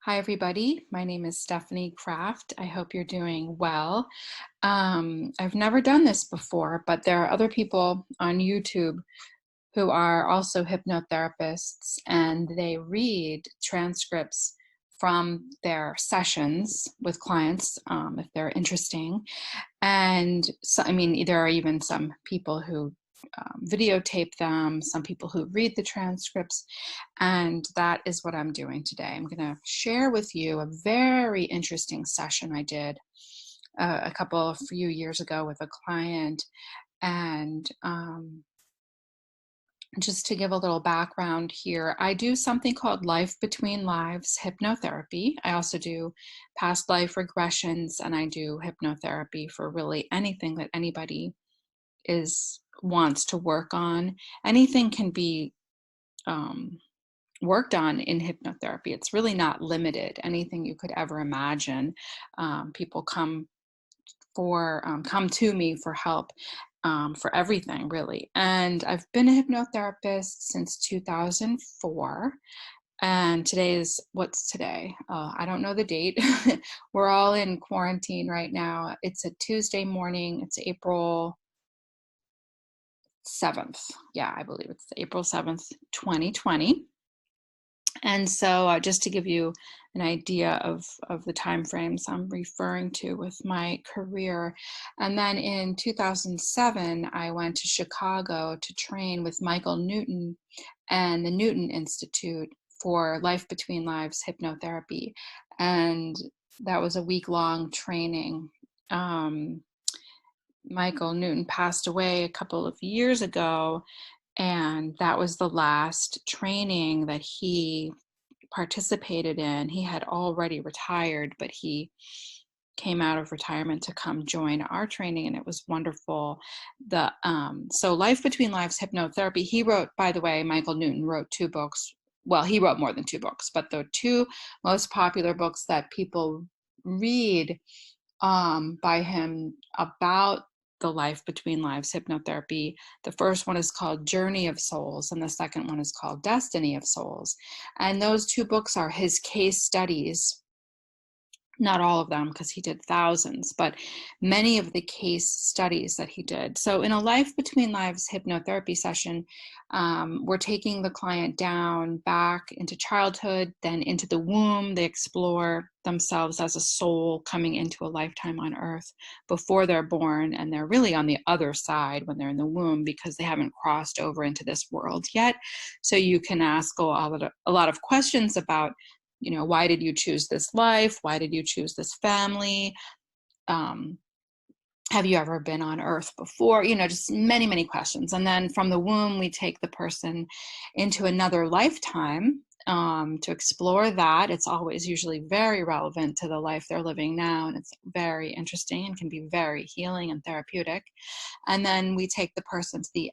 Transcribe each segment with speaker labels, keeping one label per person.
Speaker 1: Hi, everybody. My name is Stephanie Kraft. I hope you're doing well. I've never done this before, but there are other people on YouTube who are also hypnotherapists, and they read transcripts from their sessions with clients if they're interesting. And so, I mean, there are even some people who videotape them, some people who read the transcripts, and that is what I'm doing today. I'm going to share with you a very interesting session I did a few years ago with a client. And just to give a little background here, I do something called Life Between Lives hypnotherapy. I also do past life regressions, and I do hypnotherapy for really anything that anybody wants to work on. Anything can be worked on in hypnotherapy. It's really not limited. Anything you could ever imagine. People come to me for help for everything, really. And I've been a hypnotherapist since 2004. And what's today? I don't know the date. We're all in quarantine right now. It's a Tuesday morning. It's April 7th. Yeah, I believe it's April 7th, 2020. And so just to give you an idea of the time frames I'm referring to with my career. And then in 2007, I went to Chicago to train with Michael Newton and the Newton Institute for Life Between Lives hypnotherapy. And that was a week-long training. Michael Newton passed away a couple of years ago, and that was the last training that he participated in. He had already retired, but he came out of retirement to come join our training, and it was wonderful. So Life Between Lives hypnotherapy, he wrote, by the way, Michael Newton wrote 2 books. Well, he wrote more than 2 books, but the 2 most popular books that people read by him about the Life Between Lives hypnotherapy. The first one is called Journey of Souls, and the second one is called Destiny of Souls. And those 2 books are his case studies. Not all of them, because he did thousands, but many of the case studies that he did. So in a Life Between Lives hypnotherapy session, we're taking the client down back into childhood, then into the womb. They explore themselves as a soul coming into a lifetime on Earth before they're born, and they're really on the other side when they're in the womb because they haven't crossed over into this world yet. So you can ask a lot of questions about, why did you choose this life? Why did you choose this family? Have you ever been on Earth before? Just many, many questions. And then from the womb, we take the person into another lifetime to explore that. It's always usually very relevant to the life they're living now, and it's very interesting and can be very healing and therapeutic. And then we take the person to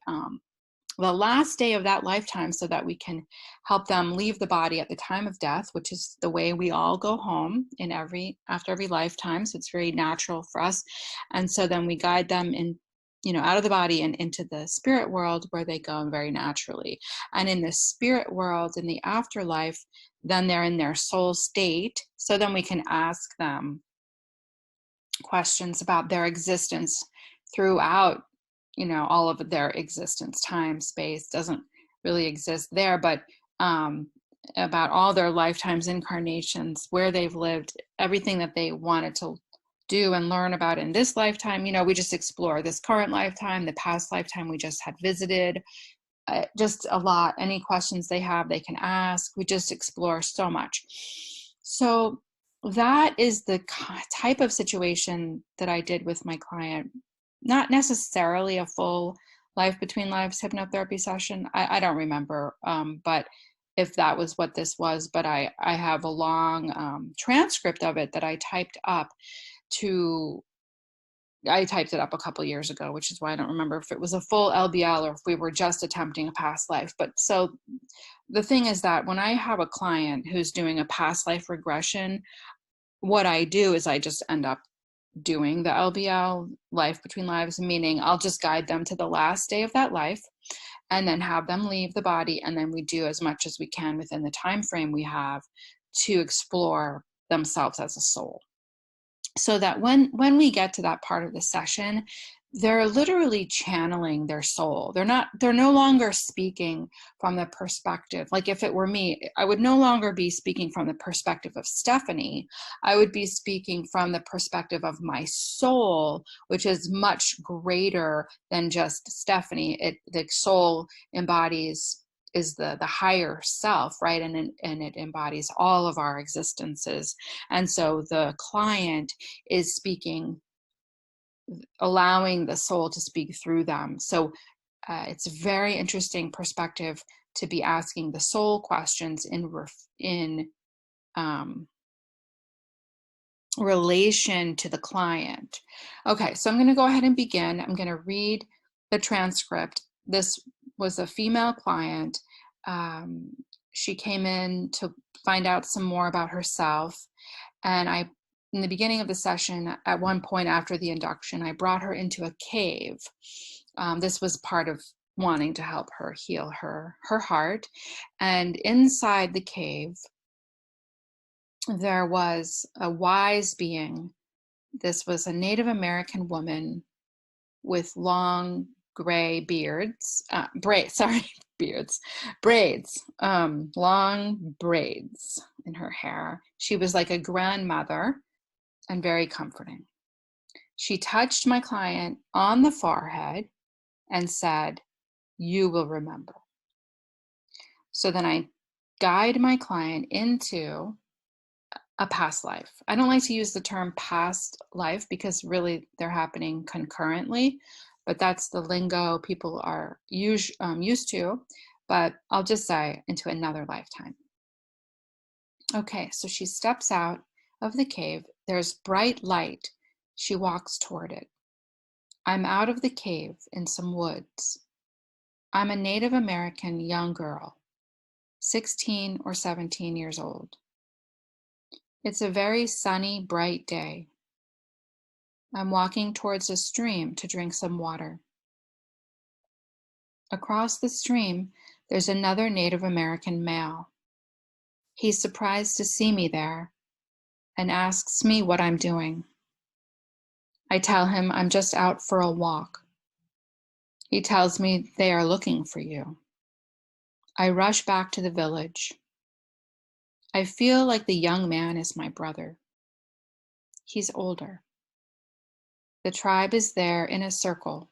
Speaker 1: the last day of that lifetime so that we can help them leave the body at the time of death, which is the way we all go home after every lifetime. So it's very natural for us. And so then we guide them out of the body and into the spirit world, where they go very naturally. And in the spirit world, in the afterlife, then they're in their soul state. So then we can ask them questions about their existence throughout all of their existence. Time, space doesn't really exist there, but about all their lifetimes, incarnations, where they've lived, everything that they wanted to do and learn about in this lifetime. We just explore this current lifetime, the past lifetime we just had visited, just a lot. Any questions they have, they can ask. We just explore so much. So that is the type of situation that I did with my client. Not necessarily a full Life Between Lives hypnotherapy session. I don't remember, but if that was what this was, but I have a long transcript of it that I typed up it up a couple years ago, which is why I don't remember if it was a full LBL or if we were just attempting a past life. But so the thing is that when I have a client who's doing a past life regression, what I do is I just end up doing the LBL, Life Between Lives, meaning I'll just guide them to the last day of that life and then have them leave the body, and then we do as much as we can within the time frame we have to explore themselves as a soul. So that when we get to that part of the session, they're literally channeling their soul. They're no longer speaking from the perspective. Like if it were me, I would no longer be speaking from the perspective of Stephanie. I would be speaking from the perspective of my soul, which is much greater than just Stephanie. The soul is the higher self, right? And it embodies all of our existences. And so the client is speaking, allowing the soul to speak through them. So it's a very interesting perspective to be asking the soul questions in relation to the client. Okay, so I'm going to go ahead and begin. I'm going to read the transcript. This was a female client. She came in to find out some more about herself, and in the beginning of the session, at one point after the induction, I brought her into a cave. This was part of wanting to help her heal her heart. And inside the cave, there was a wise being. This was a Native American woman with long gray beards, braids, long braids in her hair. She was like a grandmother and very comforting. She touched my client on the forehead and said, "You will remember." So then I guide my client into a past life. I don't like to use the term past life because really they're happening concurrently, but that's the lingo people are used to, but I'll just say into another lifetime. Okay, so she steps out of the cave. There's bright light. She walks toward it. I'm out of the cave in some woods. I'm a Native American young girl, 16 or 17 years old. It's a very sunny, bright day. I'm walking towards a stream to drink some water. Across the stream, there's another Native American male. He's surprised to see me there and asks me what I'm doing. I tell him I'm just out for a walk. He tells me they are looking for you. I rush back to the village. I feel like the young man is my brother. He's older. The tribe is there in a circle,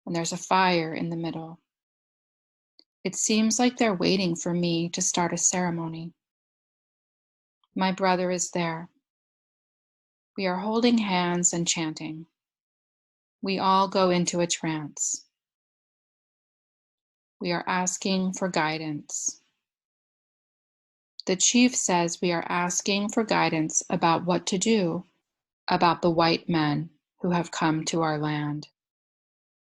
Speaker 1: and there's a fire in the middle. It seems like they're waiting for me to start a ceremony. My brother is there. We are holding hands and chanting. We all go into a trance. We are asking for guidance. The chief says we are asking for guidance about what to do about the white men who have come to our land.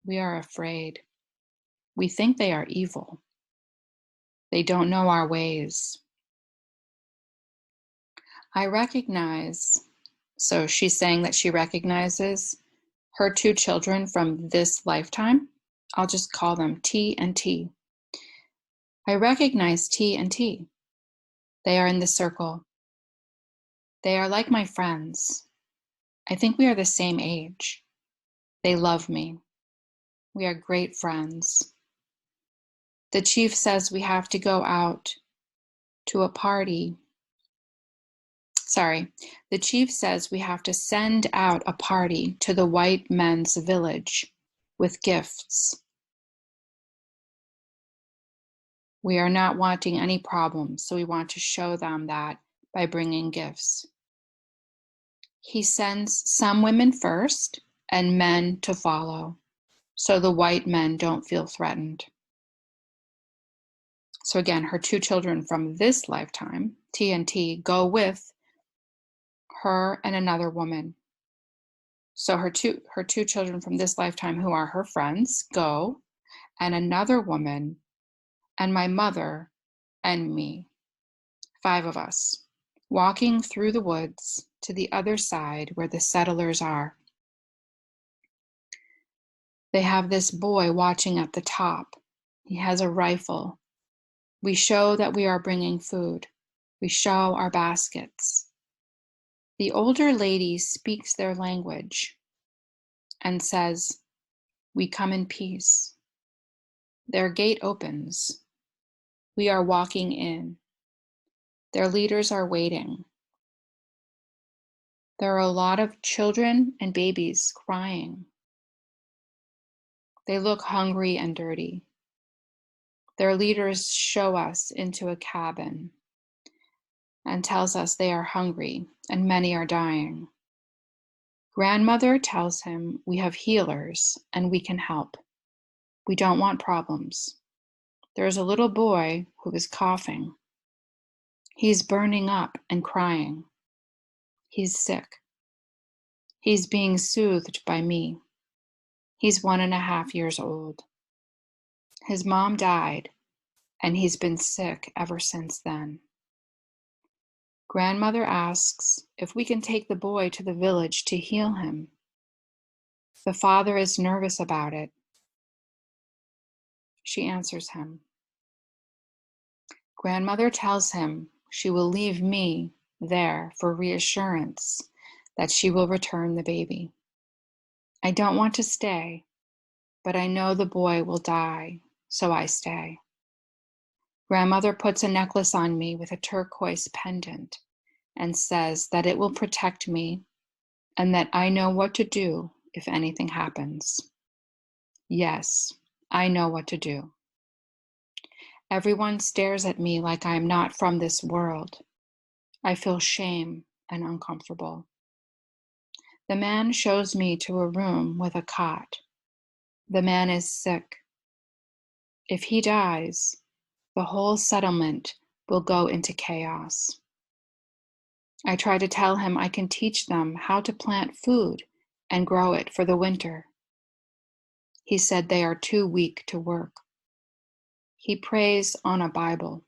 Speaker 1: We are afraid. We think they are evil. They don't know our ways. I recognize, so she's saying that she recognizes her two children from this lifetime. I'll just call them T and T. I recognize T and T. They are in the circle. They are like my friends. I think we are the same age. They love me. We are great friends. The chief says we have to go out to a party. The chief says we have to send out a party to the white men's village with gifts. We are not wanting any problems, so we want to show them that by bringing gifts. He sends some women first and men to follow, so the white men don't feel threatened. So again, her two children from this lifetime, T and T, go with her and another woman. So her two children from this lifetime, who are her friends, go, and another woman, and my mother, and me. 5 of us, walking through the woods to the other side where the settlers are. They have this boy watching at the top. He has a rifle. We show that we are bringing food. We show our baskets. The older lady speaks their language and says, "We come in peace." Their gate opens. We are walking in. Their leaders are waiting. There are a lot of children and babies crying. They look hungry and dirty. Their leaders show us into a cabin and tells us they are hungry and many are dying. Grandmother tells him we have healers and we can help. We don't want problems. There is a little boy who is coughing. He's burning up and crying. He's sick. He's being soothed by me. He's 1.5 years old. His mom died, and he's been sick ever since then. Grandmother asks if we can take the boy to the village to heal him. The father is nervous about it. She answers him. Grandmother tells him she will leave me there for reassurance that she will return the baby. I don't want to stay, but I know the boy will die, so I stay. Grandmother puts a necklace on me with a turquoise pendant and says that it will protect me and that I know what to do if anything happens. Yes, I know what to do. Everyone stares at me like I am not from this world. I feel shame and uncomfortable. The man shows me to a room with a cot. The man is sick. If he dies, the whole settlement will go into chaos. I try to tell him I can teach them how to plant food and grow it for the winter. He said they are too weak to work. He prays on a Bible.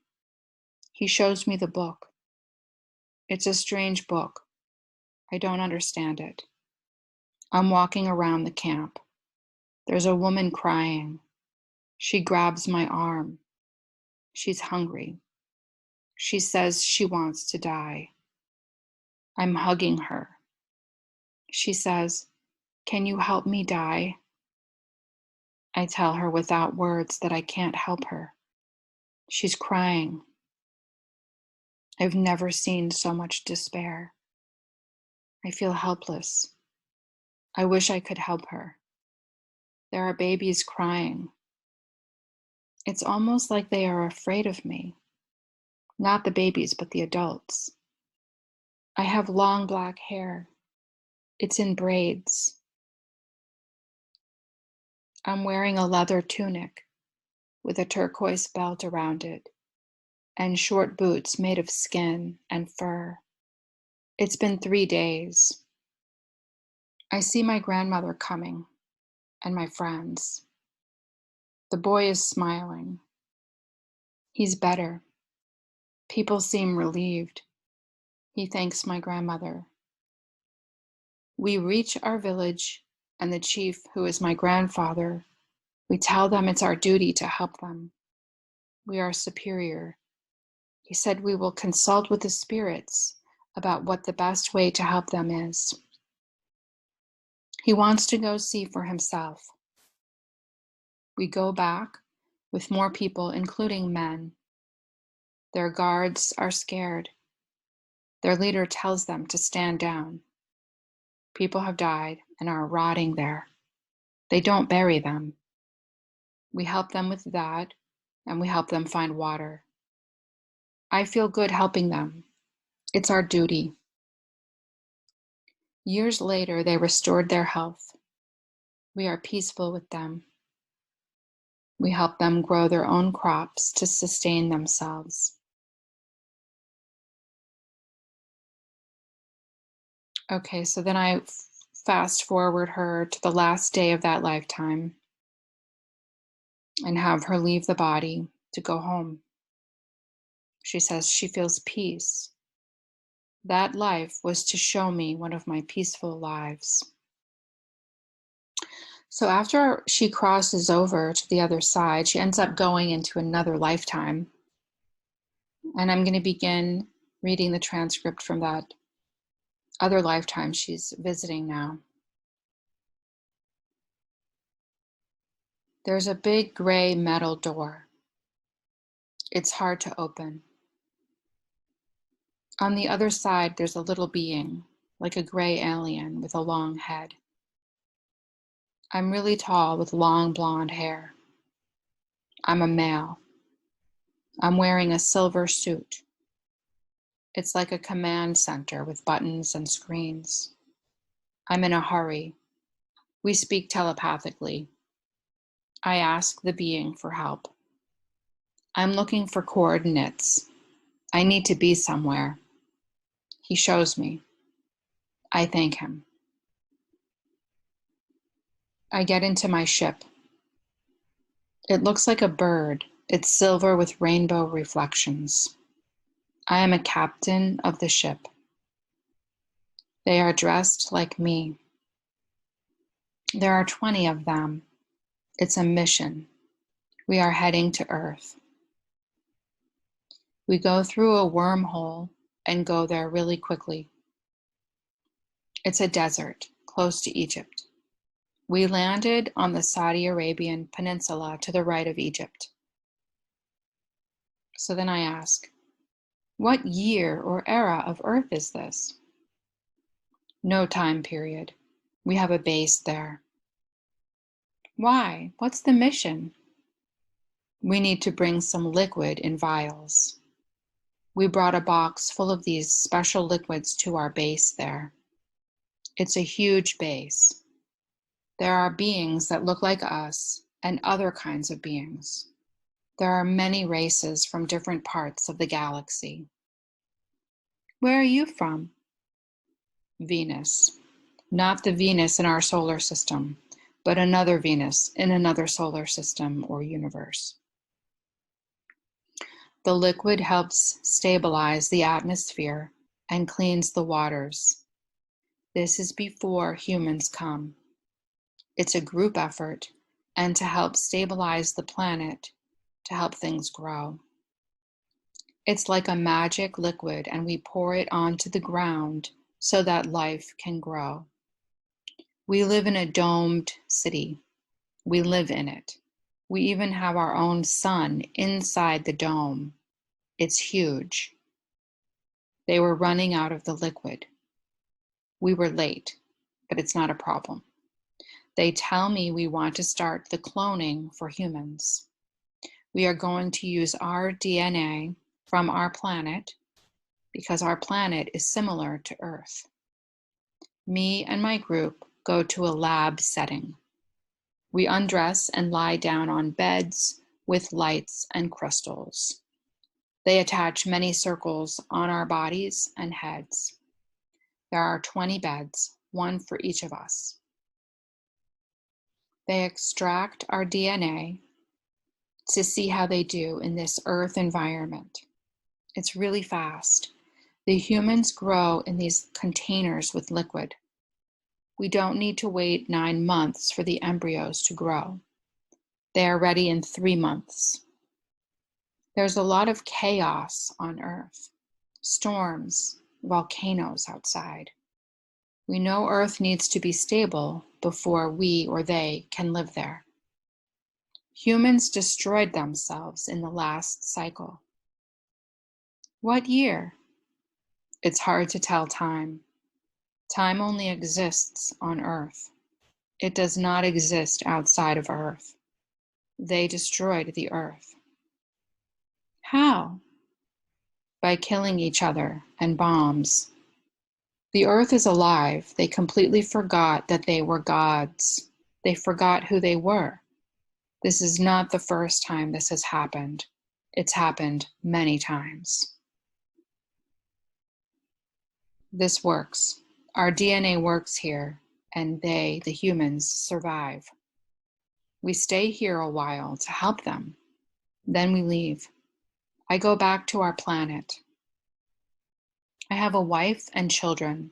Speaker 1: He shows me the book. It's a strange book. I don't understand it. I'm walking around the camp. There's a woman crying. She grabs my arm. She's hungry. She says she wants to die. I'm hugging her. She says, "Can you help me die?" I tell her without words that I can't help her. She's crying. I've never seen so much despair. I feel helpless. I wish I could help her. There are babies crying. It's almost like they are afraid of me. Not the babies, but the adults. I have long black hair. It's in braids. I'm wearing a leather tunic with a turquoise belt around it and short boots made of skin and fur. It's been 3 days. I see my grandmother coming and my friends. The boy is smiling. He's better. People seem relieved. He thanks my grandmother. We reach our village and the chief, who is my grandfather, we tell them it's our duty to help them. We are superior. He said we will consult with the spirits about what the best way to help them is. He wants to go see for himself. We go back with more people, including men. Their guards are scared. Their leader tells them to stand down. People have died and are rotting there. They don't bury them. We help them with that, and we help them find water. I feel good helping them. It's our duty. Years later, they restored their health. We are peaceful with them. We help them grow their own crops to sustain themselves. Okay, so then I fast forward her to the last day of that lifetime and have her leave the body to go home. She says she feels peace. That life was to show me one of my peaceful lives. So after she crosses over to the other side, she ends up going into another lifetime. And I'm going to begin reading the transcript from that other lifetime she's visiting now. There's a big gray metal door. It's hard to open. On the other side, there's a little being, like a gray alien with a long head. I'm really tall with long blonde hair. I'm a male. I'm wearing a silver suit. It's like a command center with buttons and screens. I'm in a hurry. We speak telepathically. I ask the being for help. I'm looking for coordinates. I need to be somewhere. He shows me. I thank him. I get into my ship. It looks like a bird. It's silver with rainbow reflections. I am a captain of the ship. They are dressed like me. There are 20 of them. It's a mission. We are heading to Earth. We go through a wormhole and go there really quickly. It's a desert close to Egypt. We landed on the Saudi Arabian peninsula to the right of Egypt. So then I ask, what year or era of Earth is this? No time period. We have a base there. Why? What's the mission? We need to bring some liquid in vials. We brought a box full of these special liquids to our base there. It's a huge base. There are beings that look like us and other kinds of beings. There are many races from different parts of the galaxy. Where are you from? Venus. Not the Venus in our solar system, but another Venus in another solar system or universe. The liquid helps stabilize the atmosphere and cleans the waters. This is before humans come. It's a group effort and to help stabilize the planet, to help things grow. It's like a magic liquid and we pour it onto the ground so that life can grow. We live in a domed city. We live in it. We even have our own sun inside the dome. It's huge. They were running out of the liquid. We were late, but it's not a problem. They tell me we want to start the cloning for humans. We are going to use our DNA from our planet because our planet is similar to Earth. Me and my group go to a lab setting. We undress and lie down on beds with lights and crystals. They attach many circles on our bodies and heads. There are 20 beds, one for each of us. They extract our DNA to see how they do in this Earth environment. It's really fast. The humans grow in these containers with liquid. We don't need to wait 9 months for the embryos to grow. They are ready in 3 months. There's a lot of chaos on Earth. Storms, volcanoes outside. We know Earth needs to be stable before we or they can live there. Humans destroyed themselves in the last cycle. What year? It's hard to tell time. Time only exists on Earth. It does not exist outside of Earth. They destroyed the Earth. How? By killing each other and bombs. The Earth is alive. They completely forgot that they were gods. They forgot who they were. This is not the first time this has happened. It's happened many times. This works. Our DNA works here, and they, the humans, survive. We stay here a while to help them. Then we leave. I go back to our planet. I have a wife and children.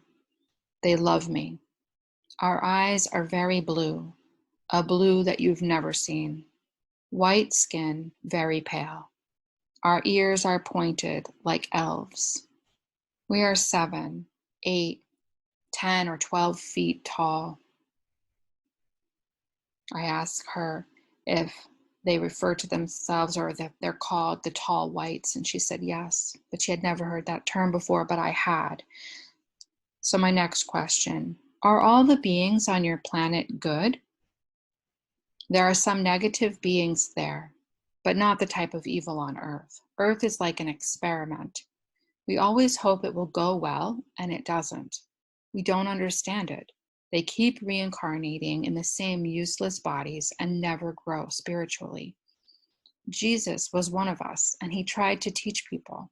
Speaker 1: They love me. Our eyes are very blue, a blue that you've never seen. White skin, very pale. Our ears are pointed like elves. We are 7, 8, 10, or 12 feet tall. I ask her if they refer to themselves or that they're called the tall whites, and she said yes, but she had never heard that term before, but I had. So my next question, are all the beings on your planet good? There are some negative beings there, but not the type of evil on Earth. Earth is like an experiment. We always hope it will go well, and it doesn't. We don't understand it. They keep reincarnating in the same useless bodies and never grow spiritually. Jesus was one of us, and he tried to teach people.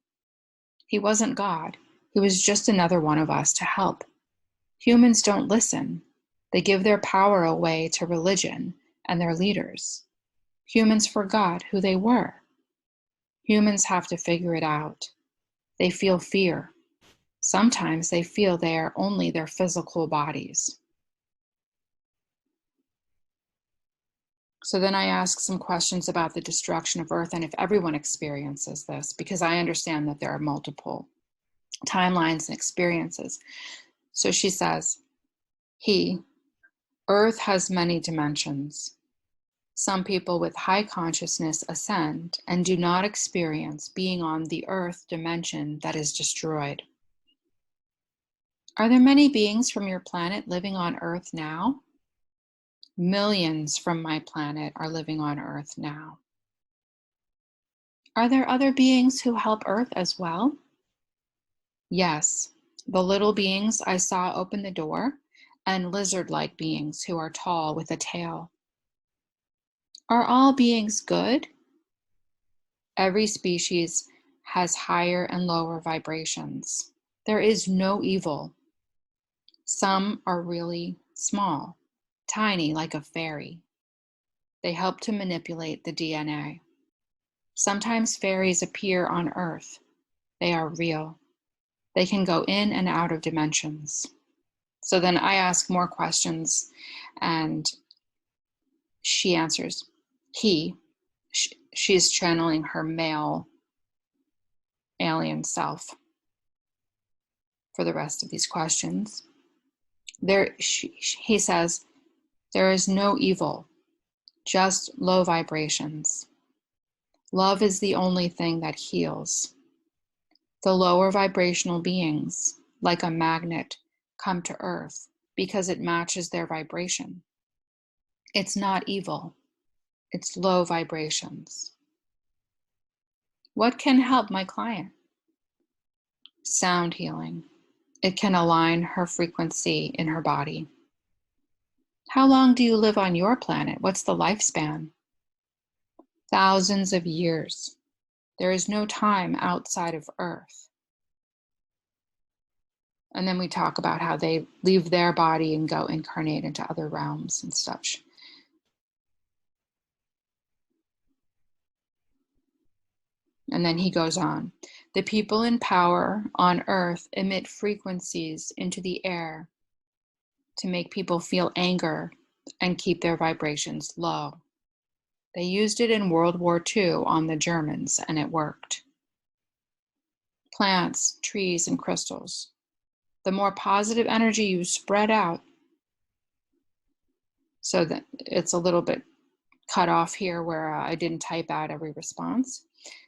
Speaker 1: He wasn't God. He was just another one of us to help. Humans don't listen. They give their power away to religion and their leaders. Humans forgot who they were. Humans have to figure it out. They feel fear. Sometimes they feel they are only their physical bodies. So then I ask some questions about the destruction of Earth and if everyone experiences this, because I understand that there are multiple timelines and experiences. So she says, Earth has many dimensions. Some people with high consciousness ascend and do not experience being on the Earth dimension that is destroyed. Are there many beings from your planet living on Earth now? Millions from my planet are living on Earth now. Are there other beings who help Earth as well? Yes, the little beings I saw open the door, and lizard-like beings who are tall with a tail. Are all beings good? Every species has higher and lower vibrations. There is no evil. Some are really small, tiny like a fairy. They help to manipulate the DNA. Sometimes fairies appear on Earth. They are real. They can go in and out of dimensions. So then I ask more questions and she answers, she's channeling her male alien self for the rest of these questions. He says, there is no evil, just low vibrations. Love is the only thing that heals. The lower vibrational beings, like a magnet, come to Earth because it matches their vibration. It's not evil, it's low vibrations. What can help my client? Sound healing. It can align her frequency in her body. How long do you live on your planet? What's the lifespan? Thousands of years. There is no time outside of Earth. And then we talk about how they leave their body and go incarnate into other realms and such. And then he goes on. The people in power on Earth emit frequencies into the air to make people feel anger and keep their vibrations low. They used it in World War II on the Germans, and it worked. Plants, trees, and crystals. The more positive energy you spread out, so that it's a little bit cut off here where I didn't type out every response.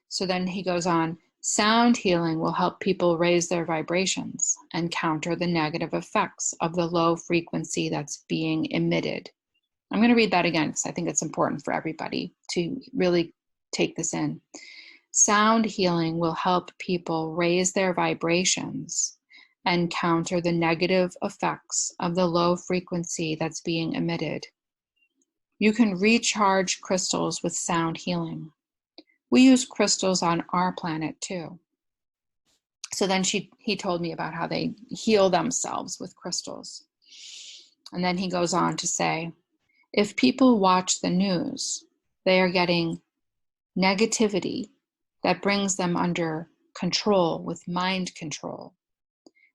Speaker 1: So then he goes on, sound healing will help people raise their vibrations and counter the negative effects of the low frequency that's being emitted. I'm going to read that again because I think it's important for everybody to really take this in. Sound healing will help people raise their vibrations and counter the negative effects of the low frequency that's being emitted. You can recharge crystals with sound healing. We use crystals on our planet too. So then he told me about how they heal themselves with crystals. And then he goes on to say, if people watch the news, they are getting negativity that brings them under control with mind control.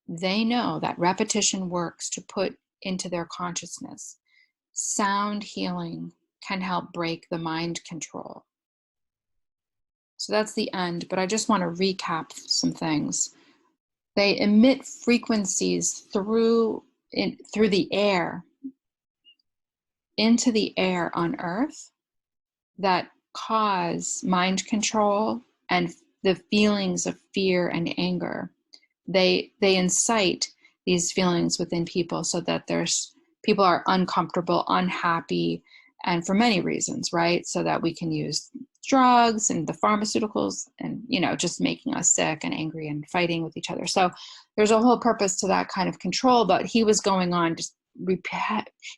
Speaker 1: They know that repetition works to put into their consciousness. Sound healing can help break the mind control. So that's the end, but I just want to recap some things. they emit frequencies through the air, into the air on Earth, that cause mind control and the feelings of fear and anger. They incite these feelings within people so that people are uncomfortable, unhappy, and for many reasons, right? So that we can use drugs and the pharmaceuticals and, just making us sick and angry and fighting with each other. So there's a whole purpose to that kind of control, but he was going on just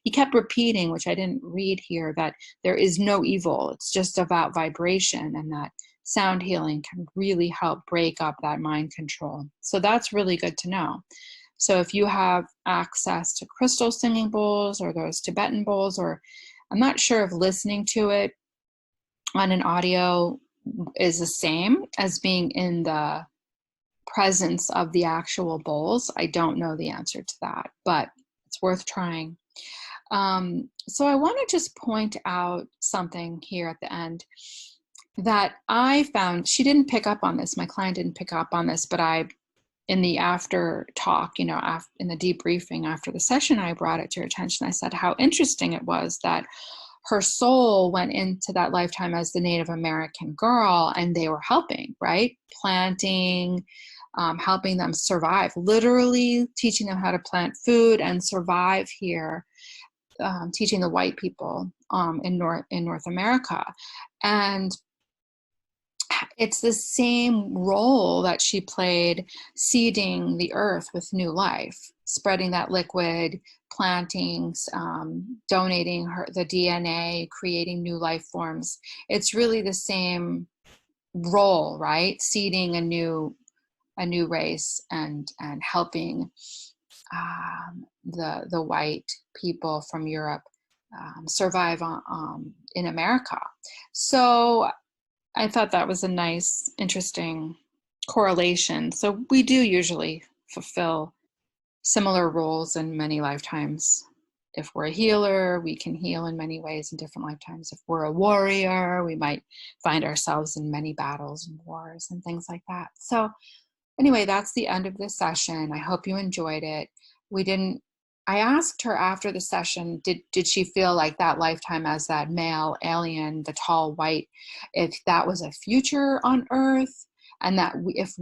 Speaker 1: he kept repeating, which I didn't read here, that there is no evil. It's just about vibration, and that sound healing can really help break up that mind control. So that's really good to know. So if you have access to crystal singing bowls or those Tibetan bowls, or I'm not sure if listening to it on an audio is the same as being in the presence of the actual bowls. I don't know the answer to that, but it's worth trying. So I want to just point out something here at the end that I found. She didn't pick up on this. My client didn't pick up on this, but in the after talk, in the debriefing after the session, I brought it to her attention. I said how interesting it was that her soul went into that lifetime as the Native American girl, and they were helping, right? Planting, helping them survive, literally teaching them how to plant food and survive here, teaching the white people in North America. And it's the same role that she played, seeding the earth with new life, spreading that liquid, plantings, donating the DNA, creating new life forms. It's really the same role, right? Seeding a new race and helping the white people from Europe survive in America. So I thought that was a nice, interesting correlation. So we do usually fulfill similar roles in many lifetimes. If we're a healer, we can heal in many ways in different lifetimes. If we're a warrior, we might find ourselves in many battles and wars and things like that. So anyway, that's the end of this session. I hope you enjoyed it. I asked her after the session, did she feel like that lifetime as that male alien, the tall white, if that was a future on Earth, and that if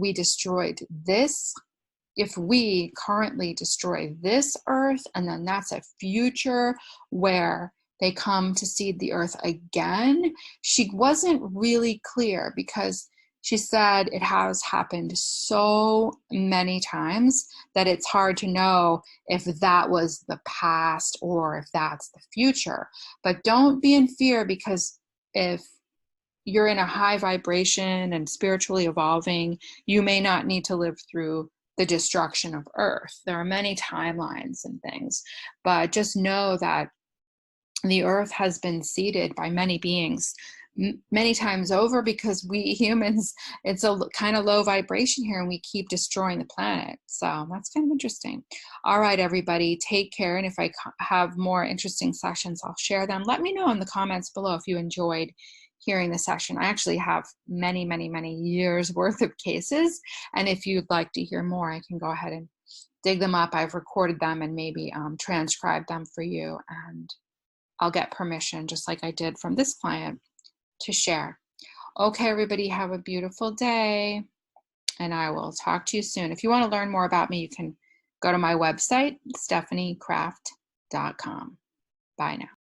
Speaker 1: we currently destroy this Earth, and then that's a future where they come to seed the Earth again. She wasn't really clear, because she said it has happened so many times that it's hard to know if that was the past or if that's the future. But don't be in fear, because if you're in a high vibration and spiritually evolving, you may not need to live through the destruction of Earth. There are many timelines and things, but just know that the Earth has been seeded by many beings many times over, because we humans, it's a kind of low vibration here, and we keep destroying the planet. So that's kind of interesting. All right, everybody, take care. And if I have more interesting sessions, I'll share them. Let me know in the comments below if you enjoyed hearing the session. I actually have many, many, many years worth of cases. And if you'd like to hear more, I can go ahead and dig them up. I've recorded them and maybe transcribed them for you. And I'll get permission, just like I did from this client, to share. Okay, everybody, have a beautiful day, and I will talk to you soon. If you want to learn more about me, you can go to my website, stephaniecraft.com. Bye now.